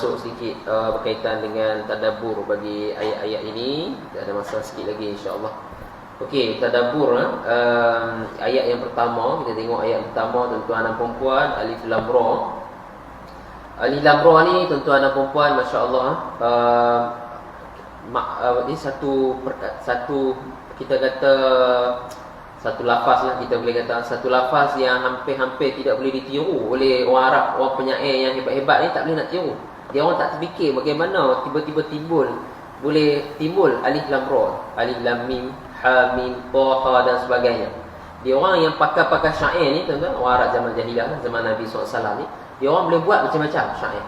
Masuk sedikit berkaitan dengan tadabbur bagi ayat-ayat ini. Kita ada masa sikit lagi insya-Allah. Okey, tadabbur ayat yang pertama, kita tengok ayat pertama tuan-tuan dan puan-puan, alif lam ra. Alif lam ra ni tuan-tuan dan puan-puan, masya-Allah, ini satu kita kata satu lafaz lah, kita boleh kata satu lafaz yang hampir-hampir tidak boleh ditiru oleh orang Arab, orang penyair yang hebat-hebat ni tak boleh nak tiru. Dia orang tak terfikir bagaimana tiba-tiba boleh timbul alif lam ra, alif lam mim, ha mim, ta ha dan sebagainya. Dia orang yang pakar-pakar syair ni tuan-tuan, orang Arab zaman jahiliah, zaman Nabi SAW ni, dia orang boleh buat macam-macam syair.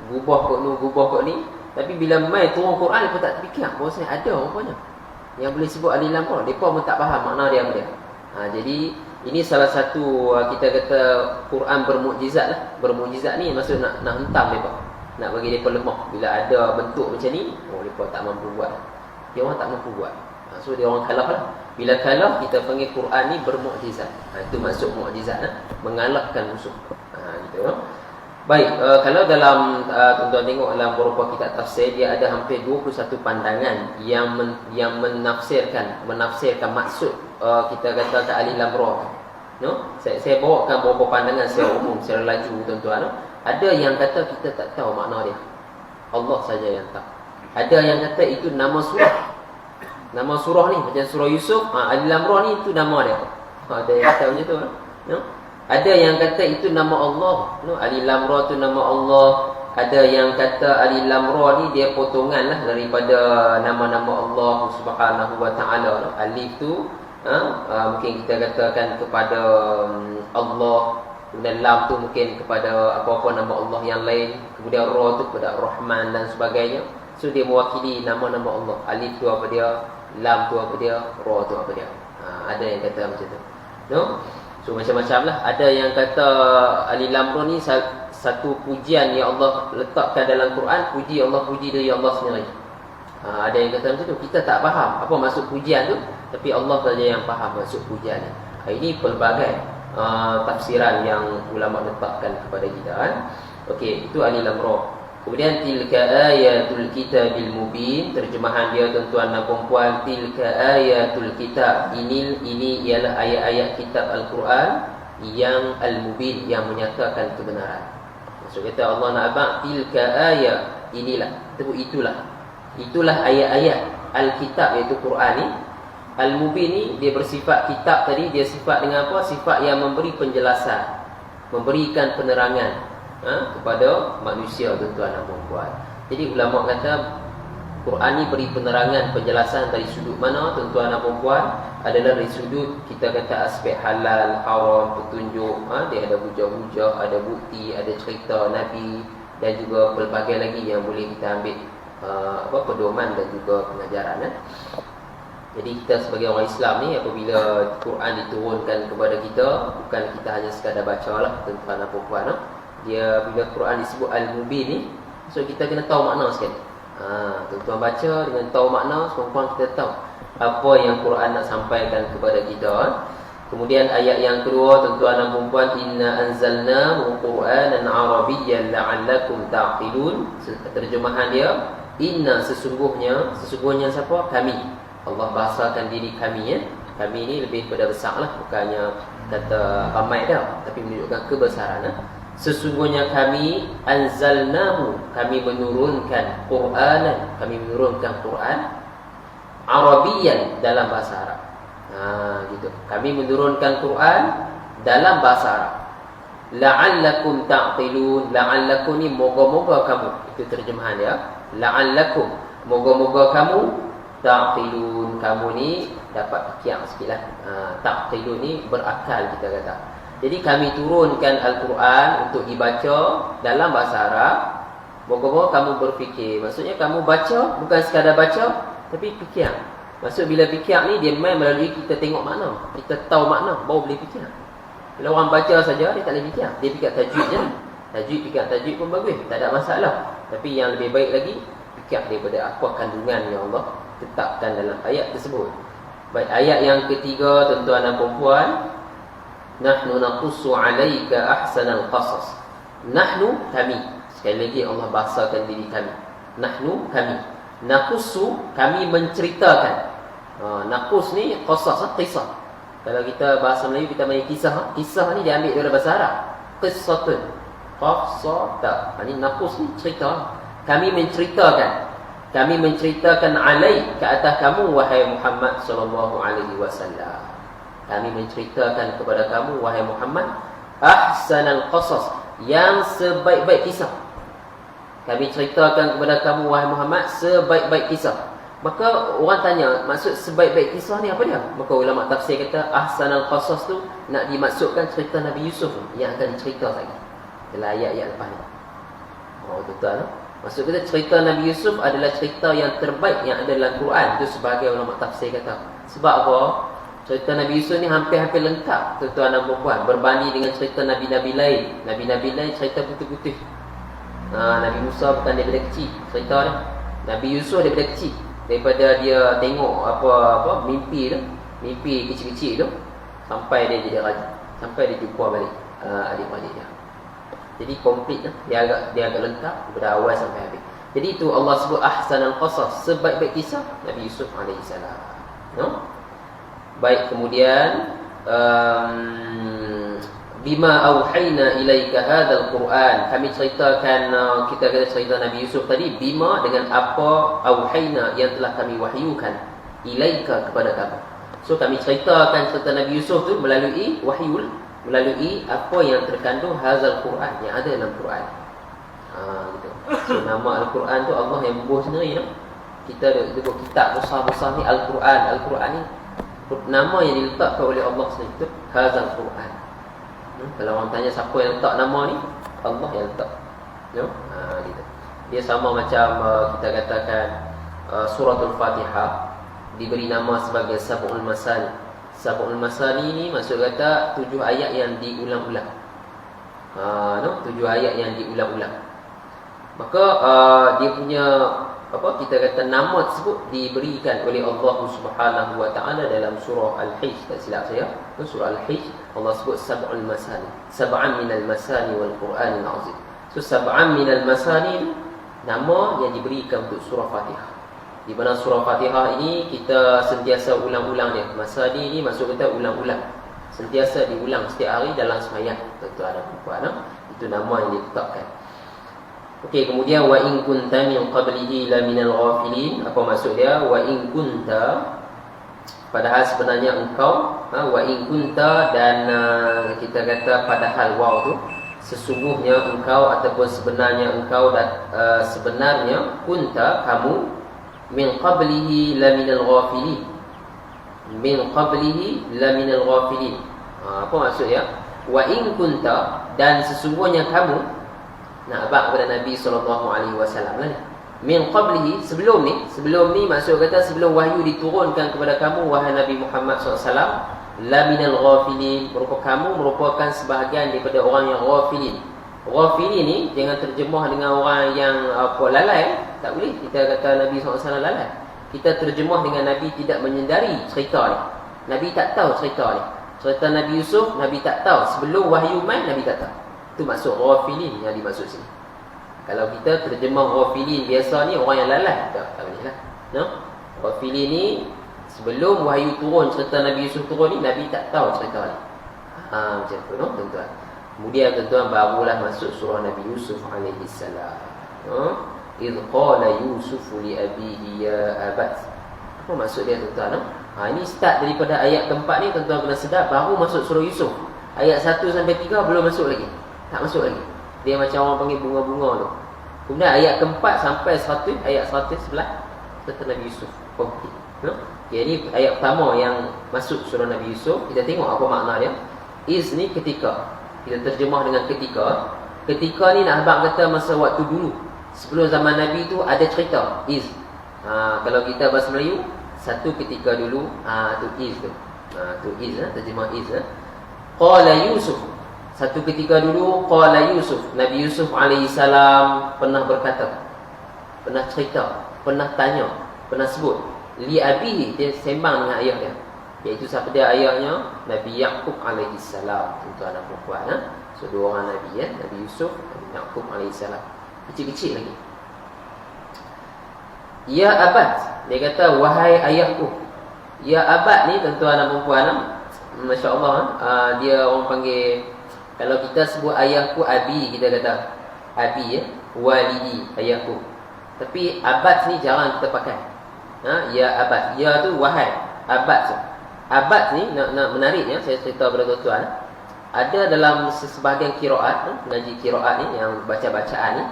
Gubah kot ni, tapi bila mai turun Quran dia tak terfikir bahawasanya ada rupanya yang boleh sebut alif lam ra. Depa pun tak faham makna dia apa dia. Jadi ini salah satu kita kata Quran bermukjizat lah. Bermukjizat ni maksud nak hentam mereka, nak bagi mereka lemah. Bila ada bentuk macam ni, mereka tak mampu buat. Dia orang tak mampu buat. So dia orang kalah lah. Bila kalah, kita panggil Quran ni bermukjizat. Itu maksud mukjizat lah, mengalahkan musuh. Gitu. Baik, kalau dalam tuan-tuan tengok dalam beberapa kitab tafsir, dia ada hampir 21 pandangan yang menafsirkan maksud kita kata ke alif lam ra. No? Saya bawakan beberapa pandangan secara umum, secara laju tuan-tuan. No? Ada yang kata kita tak tahu makna dia, Allah saja yang tahu. Ada yang kata itu nama surah. Nama surah ni macam surah Yusuf, alif lam ra ni itu nama dia. Ada yang kata macam tu. No? Ada yang kata itu nama Allah. No? Alif lam ra tu nama Allah. Ada yang kata alif lam ra ni dia potongan lah daripada nama-nama Allah Subhanahu wa taala. No? Alif tu mungkin kita katakan kepada Allah, kemudian lam tu mungkin kepada apa-apa nama Allah yang lain, kemudian ra tu kepada Rahman dan sebagainya. So dia mewakili nama-nama Allah. Alif tu apa dia, lam tu apa dia, ra tu apa dia. Ada yang kata macam tu. No? So macam-macam lah. Ada yang kata alif lam ra ni satu pujian yang Allah letakkan dalam Quran. Puji Allah, puji dari Allah sendiri. Ada yang kata macam tu. Kita tak faham apa maksud pujian tu, tapi Allah saja yang faham maksud pujian ni. Ini pelbagai tafsiran yang ulama letakkan kepada kita. Okey, itu alif lam ra. Kemudian tilka ayatul kitabil mubin, terjemahan dia tuan-tuan dan puan-puan, tilka ayatul kitab, ini ialah ayat-ayat kitab Al-Quran yang al-mubin, yang menyatakan kebenaran. Maksud kata Allah nak abang, tilka ayat, inilah, itulah ayat-ayat Al-Kitab, iaitu Quran ni. Al-mubin ni dia bersifat kitab tadi, dia sifat dengan apa? Sifat yang memberi penjelasan, memberikan penerangan kepada manusia tuan-tuan dan puan-puan. Jadi ulama kata Quran ni beri penerangan, penjelasan dari sudut mana tuan-tuan dan puan-puan? Adalah dari sudut kita kata aspek halal, haram, petunjuk. Dia ada hujah-hujah, ada bukti, ada cerita Nabi, dan juga pelbagai lagi yang boleh kita ambil pedoman dan juga pengajaran. Jadi kita sebagai orang Islam ni, apabila Quran diturunkan kepada kita, bukan kita hanya sekadar baca lah tuan-tuan dan puan-puan. Dia bila Quran disebut al-mubin ni, so kita kena tahu makna sekali. Tuan-tuan baca dengan tahu makna, puan-puan kita tahu apa yang Quran nak sampaikan kepada kita. Kemudian ayat yang kedua tuan-tuan dan puan-puan, inna anzalnahu qur'anan arabiyyan la'allakum ta'qilun. Terjemahan dia, inna sesungguhnya siapa? Kami. Allah bahasakan diri kami ya. Kami ni lebih pada besarlah, bukannya kata ramai dah, tapi menunjukkan kebesaran. Sesungguhnya kami anzalnahu, kami menurunkan Qur'anan, kami menurunkan Quran Arabiyyan, dalam bahasa Arab. Gitu. Kami menurunkan Quran dalam bahasa Arab. La'allakum ta'qilun, la'allakum ni moga-moga kamu. Itu terjemahan dia. La'allakum, moga-moga kamu ta'qilun, kamu ni dapat fikir sikitlah. Ta'qilun ni berakal kita kata. Jadi kami turunkan Al-Quran untuk dibaca dalam bahasa Arab. Moga-moga kamu berfikir. Maksudnya kamu baca, bukan sekadar baca, tapi fikir. Maksud bila fikir ni, dia main melalui kita tengok makna, kita tahu makna, baru boleh fikir. Bila orang baca saja, dia tak boleh fikir. Dia fikir tajwid je. Fikir tajwid pun bagus, tak ada masalah. Tapi yang lebih baik lagi, fikir daripada apa kandungan yang Allah tetapkan dalam ayat tersebut. Baik, ayat yang ketiga tuan-tuan dan puan-puan, nahnu naqussu 'alaika ahsanal qasas. Nahnu, kami. Sekali lagi Allah bahasakan diri kami. Nahnu, kami. Nakusu, kami menceritakan. Nakus ni qasas, qisah. Kalau kita bahasa Melayu kita main kisah. Kisah ni diambil daripada bahasa Arab. Qissatun. Qasata. Ini nakus ni cerita. Kami menceritakan. Kami menceritakan alaik ke atas kamu wahai Muhammad sallallahu alaihi wasallam. Kami menceritakan kepada kamu wahai Muhammad ahsanal qasas, yang sebaik-baik kisah. Kami ceritakan kepada kamu wahai Muhammad sebaik-baik kisah. Maka orang tanya, maksud sebaik-baik kisah ni apa dia? Maka ulama tafsir kata ahsanal qasas tu nak dimaksudkan cerita Nabi Yusuf yang akan dicerita lagi dalam ayat-ayat lepas ni. Betul. Maksud kita cerita Nabi Yusuf adalah cerita yang terbaik yang ada dalam Quran. Itu sebagai ulama tafsir kata. Sebab apa? Cerita Nabi Yusuf ni hampir-hampir lengkap, tuan-tuan dan puan-puan, berbanding dengan cerita Nabi-Nabi lain. Nabi-Nabi lain cerita putih-putih. Nabi Musa bukan daripada kecil cerita dia. Nabi Yusuf daripada kecil, daripada dia tengok apa mimpi tu, mimpi kecil-kecil tu, sampai dia jadi raja, sampai dia jumpa balik adik-adik dia. Jadi komplit lah. Dia agak lengkap daripada awal sampai habis. Jadi itu Allah sebut ahsanal qasas, sebaik-baik kisah Nabi Yusuf alaihissalam. Baik, kemudian bima auhayna ilaika hadzal Quran. Kami ceritakan, kita kata cerita Nabi Yusuf tadi, bima dengan apa, auhayna yang telah kami wahyukan, ilaika kepada kamu. So kami ceritakan cerita Nabi Yusuf tu melalui wahyul, melalui apa yang terkandung hadzal Quran, yang ada dalam Quran. Gitu. So nama Al-Quran tu Allah yang bubuh sendiri. Kita duduk kitab besar-besar ni Al-Quran. Al-Quran ni nama yang diletakkan oleh Allah sendiri, itu hadzal Quran. Kalau orang tanya siapa yang letak nama ni, Allah yang letak. Gitu. Dia sama macam kita katakan suratul Fatihah diberi nama sebagai Sab'ul Masani. Sab'ul Masani ni maksud kata 7 ayat yang diulang-ulang. 7 ayat yang diulang-ulang. Maka dia punya kita kata nama tersebut diberikan oleh Allah Subhanahu wa taala dalam surah Al-Hijj, tak silap saya. Surah Al-Hijj Allah sebut sab'ul masani, sab'an minal masani wal Qur'anil azim. So sab'an minal masani nama yang diberikan untuk surah Fatihah. Di mana surah Fatihah ini kita sentiasa ulang-ulang dia. Masani ini maksud kita ulang-ulang. Sentiasa diulang setiap hari dalam sembahyang. Tentu ada puan-puan. Itu nama yang ditetapkan. Okey, kemudian wa in kunta min qablihi la minal ghafilin. Apa maksud dia? Wa in kunta, padahal sebenarnya engkau, wa in kunta, dan kita kata padahal waw tu, sesungguhnya engkau ataupun sebenarnya engkau, dan sebenarnya kunta kamu, min qablihi la minal ghafilin. Min qablihi la minal ghafilin. Apa maksud dia? Wa in kunta, dan sesungguhnya kamu, nak abang kepada Nabi SAW lah. Min qablihi, sebelum ni maksud kata sebelum wahyu diturunkan kepada kamu wahai Nabi Muhammad SAW, la minal ghafilin, kamu merupakan sebahagian daripada orang yang ghafilin. Ghafilin ni jangan terjemah dengan orang yang lalai. Tak boleh kita kata Nabi SAW lalai. Kita terjemah dengan Nabi tidak menyedari cerita ni. Nabi tak tahu cerita ni. Cerita Nabi Yusuf Nabi tak tahu. Sebelum wahyu main Nabi tak tahu. Itu maksud ghafilin yang dimaksud sini. Kalau kita terjemah ghafilin biasa ni orang yang lalai, tak boleh lah. Ghafilin ni sebelum wahyu turun, cerita Nabi Yusuf turun ni, Nabi tak tahu cerita ni. Macam tu, tuan-tuan. Kemudian tuan-tuan barulah masuk surah Nabi Yusuf alaihissalam. Idh qala Yusuf li abihi ya abat. Apa maksud dia, tuan-tuan? Ini start daripada ayat keempat ni, tuan-tuan kena sedar, baru masuk surah Yusuf. Ayat 1 sampai 3 belum masuk lagi. Tak masuk lagi. Dia macam orang panggil bunga-bunga tu. Kemudian ayat keempat sampai 100, ayat 111 cerita Nabi Yusuf. Okey. Okay, ini ayat pertama yang masuk surah Nabi Yusuf. Kita tengok apa makna dia. Is ni ketika. Kita terjemah dengan ketika. Ketika ni nak abang kata masa waktu dulu. Sebelum zaman Nabi tu ada cerita. Is. Kalau kita bahasa Melayu, satu ketika dulu. Tu is tu. Tu is. Terjemah is. Qala Yusuf. Satu ketika dulu, qala Yusuf, Nabi Yusuf alaihissalam pernah berkata, pernah cerita, pernah tanya, pernah sebut li abihi, dia sembang dengan ayah dia, iaitu siapa dia ayahnya? Nabi Yaqub alaihissalam. Tuan-tuan dan puan-puan, so dua orang Nabi, Nabi Yusuf, Nabi Yaqub alaihissalam. kecil-kecil lagi. Ya abad, dia kata wahai ayahku. Ya abad ni tuan-tuan dan puan-puan, masya-Allah, dia orang panggil, kalau kita sebut ayahku abi, kita kata abi, walidi, ayahku. Tapi abad ni jarang kita pakai. Ya abad, ya tu wahai, abad tu. Abad ni nak menariknya, saya cerita kepada tuan-tuan, ada dalam sebahagian qiraat, pengaji qiraat ni yang baca-bacaan ni,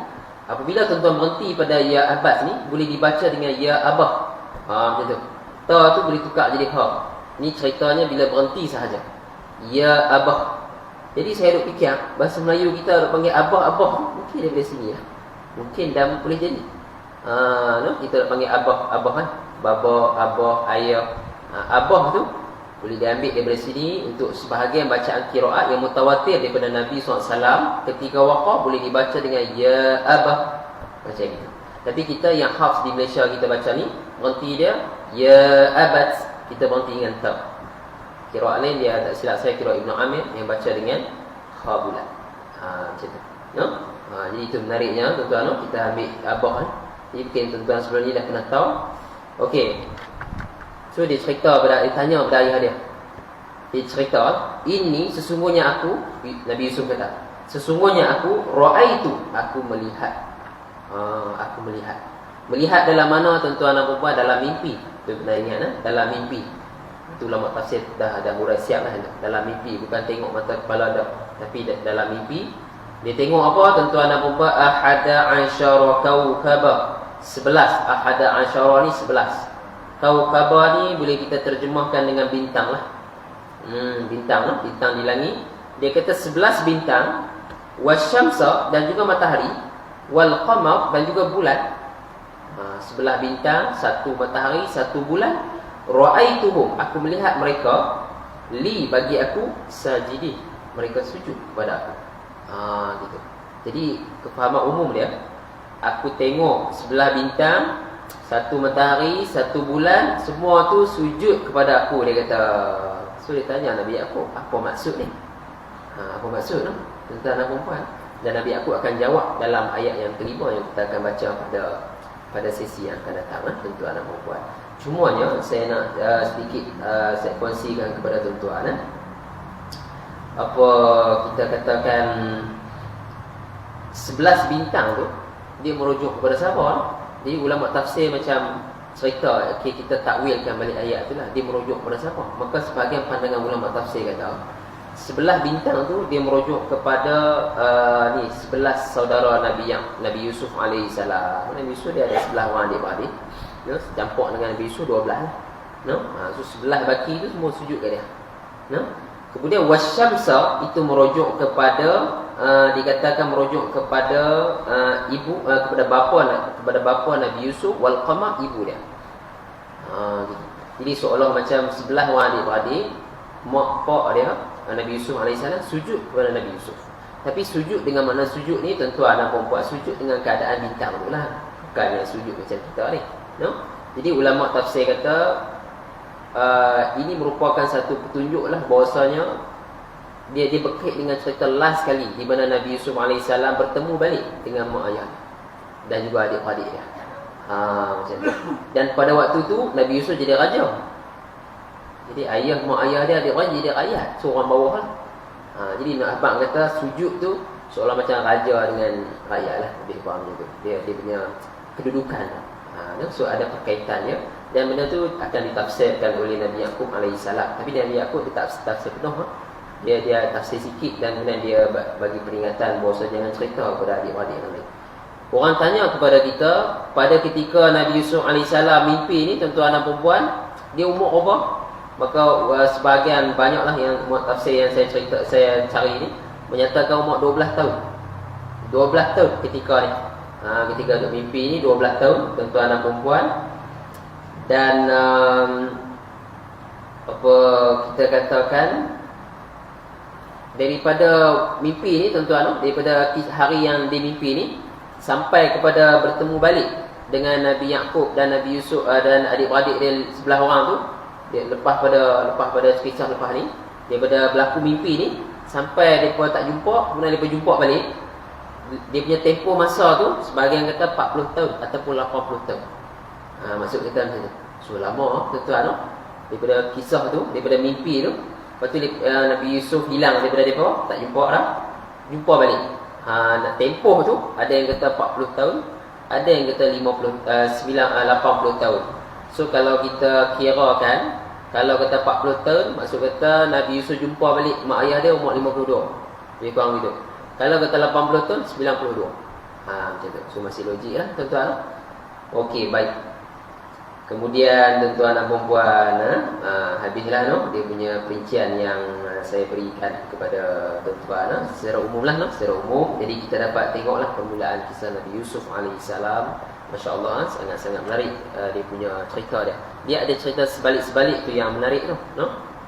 apabila tuan-tuan berhenti pada ya abad ni, boleh dibaca dengan ya abah. Macam tu. Ta tu boleh tukar jadi ha. Ni ceritanya bila berhenti sahaja. Ya abah. Jadi saya duk fikir, bahasa Melayu kita duk panggil abah-abah, mungkin daripada sini lah. Mungkin dah boleh jadi. Kita duk panggil abah kan. Baba, abah, ayah. Abah tu boleh diambil daripada sini untuk sebahagian bacaan qiraat yang mutawatir daripada Nabi SAW. Ketika waqaf boleh dibaca dengan ya abah, macam gitu. Tapi kita yang hafz di Malaysia kita baca ni, berhenti dia ya abad, kita berhenti dengan ta. Qiraat lain dia tak silap saya qiraat Ibnu Amir yang baca dengan kha bulat. Macam tu. Jadi itu menariknya tuan-tuan, kita ambil abah kan. Jadi mungkin tuan-tuan sebelum ni dah kena tahu. Okey. So dia cerita dia tanya kepada ayah dia. Dia cerita, ini sesungguhnya aku, Nabi Yusuf kata, sesungguhnya aku ra'aitu, aku melihat. Aku melihat. Melihat dalam mana tuan-tuan dan puan, dalam mimpi. Tu pernah ingat dalam mimpi. Itu ulama tafsir dah murai siap lah. Dalam mimpi, bukan tengok mata kepala dah, tapi dalam mimpi. Dia tengok apa tuan-tuan dan puan? Ahada asyara kaukaba. 11. Ahada asyara ni 11. Kaukaba ni boleh kita terjemahkan dengan bintang lah. Bintang lah, bintang di langit. Dia kata 11 bintang, wasyamsa, dan juga matahari, wal qamar, dan juga bulan. Sebelah bintang, satu matahari, satu bulan. Ra'aituhum, aku melihat mereka, li, bagi aku, sajidi, mereka sujud kepada aku. Gitu. Jadi kefahaman umum dia, aku tengok sebelah bintang, satu matahari, satu bulan, semua tu sujud kepada aku, dia kata. So dia tanya Nabi Yaqub, apa maksud ni? Apa maksud tu? Tuan-tuan dan puan-puan. Dan Nabi Yaqub akan jawab dalam ayat yang kelima yang kita akan baca pada sesi yang akan datang, tuan-tuan dan puan-puan. Cumanya saya nak sedikit saya kongsikan kepada tuan-tuan. Apa kita katakan 11 bintang tu, dia merujuk kepada siapa? Jadi ulama tafsir macam cerita, kita takwilkan balik ayat tu lah, dia merujuk kepada siapa? Maka sebahagian pandangan ulama tafsir kata 11 bintang tu dia merujuk kepada 11 saudara Nabi Yusuf AS. Nabi Yusuf dia ada 11 orang adik-beradik, campur dengan Nabi Yusuf 12 lah. So 11 baki tu semua sujud ke dia. Kemudian wasyamsa itu merujuk kepada dikatakan merujuk kepada kepada bapa Nabi Yusuf, wal qamar, ibu dia. Gitu. Jadi seolah macam 11 orang adik-beradik, mak pak dia Nabi Yusuf AS sujud kepada Nabi Yusuf. Tapi sujud dengan makna sujud ni tuan-tuan dan puan-puan, sujud dengan keadaan bintang tu lah, bukan yang sujud macam kita ni. Jadi ulama tafsir kata ini merupakan satu petunjuk lah bahawasanya dia berkait dengan cerita last kali di mana Nabi Yusuf AS bertemu balik dengan mak ayah dan juga adik-adik dia. Macam tu. Dan pada waktu tu Nabi Yusuf jadi raja. Jadi ayah, mak ayah dia, adik-beradik jadi rakyat, seorang bawah lah. Jadi nak abang kata sujud tu seolah macam raja dengan rakyat lah, lebih kurang macam tu. Dia punya kedudukan. So ada perkaitannya. Dan benda tu akan ditafsirkan oleh Nabi Yaqub AS. Tapi Nabi Yaqub dia tak tafsir penuh. Dia tafsir sikit dan kemudian dia bagi peringatan bahawa jangan cerita kepada adik-beradik yang lain. Orang tanya kepada kita, pada ketika Nabi Yusuf AS mimpi ni, tuan-tuan dan perempuan, dia umur berapa? Maka sebahagian banyaklah yang tafsir yang saya cari ni menyatakan umur 12 tahun. 12 tahun ketika ni. Ketika duk mimpi ni 12 tahun, tuan-tuan dan perempuan. Dan apa kita katakan, daripada mimpi ni tuan-tuan, daripada hari yang dia mimpi ni sampai kepada bertemu balik dengan Nabi Yaqub dan Nabi Yusuf dan adik-beradik dia 11 orang tu, dia lepas pada kisah lepas ni, daripada berlaku mimpi ni sampai depa tak jumpa, kemudian depa jumpa balik, dia punya tempoh masa tu sebahagian kata 40 tahun ataupun 80 tahun. Masuk kita macam tu. So lama tuan-tuan tu. Daripada kisah tu, daripada mimpi tu, lepas tu Nabi Yusuf hilang daripada mereka, tak jumpa dah. Jumpa balik. Nak tempoh tu ada yang kata 40 tahun, ada yang kata 80 tahun. So kalau kita kirakan, kalau kata 40 tahun, maksud kata Nabi Yusuf jumpa balik mak ayah dia umur 52. Lebih kurang gitu. Kalau kata 80 tahun, 92. Macam tu. So masih logik lah tuan-tuan. Okey, baik. Kemudian tuan-tuan dan puan-puan, habislah dia punya perincian yang saya berikan kepada tuan-tuan secara umum lah, secara umum. Jadi kita dapat tengoklah permulaan kisah Nabi Yusuf alaihissalam. Masya-Allah, sangat-sangat menarik dia punya cerita dia. Dia ada cerita sebalik-sebalik tu yang menarik tu,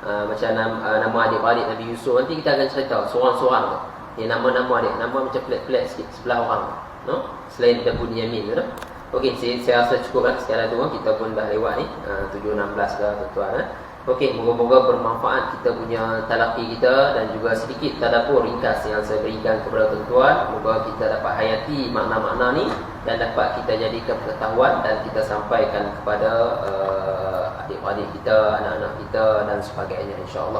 macam nama adik-beradik Nabi Yusuf, nanti kita akan cerita seorang-seorang tu. Nama-nama dia, nama macam pelik-pelik sikit sebelah orang tu, selain daripada Bunyamin tu. Okey, saya rasa cukup lah sekadar tu. Kita pun dah lewat ni 7.16 dah tuan-tuan. Okey, moga-moga bermanfaat kita punya talaqi kita dan juga sedikit tadabbur ringkas yang saya berikan kepada tuan-tuan. Moga kita dapat hayati makna-makna ni dan dapat kita jadikan pengetahuan dan kita sampaikan kepada adik-adik kita, anak-anak kita dan sebagainya, insya-Allah.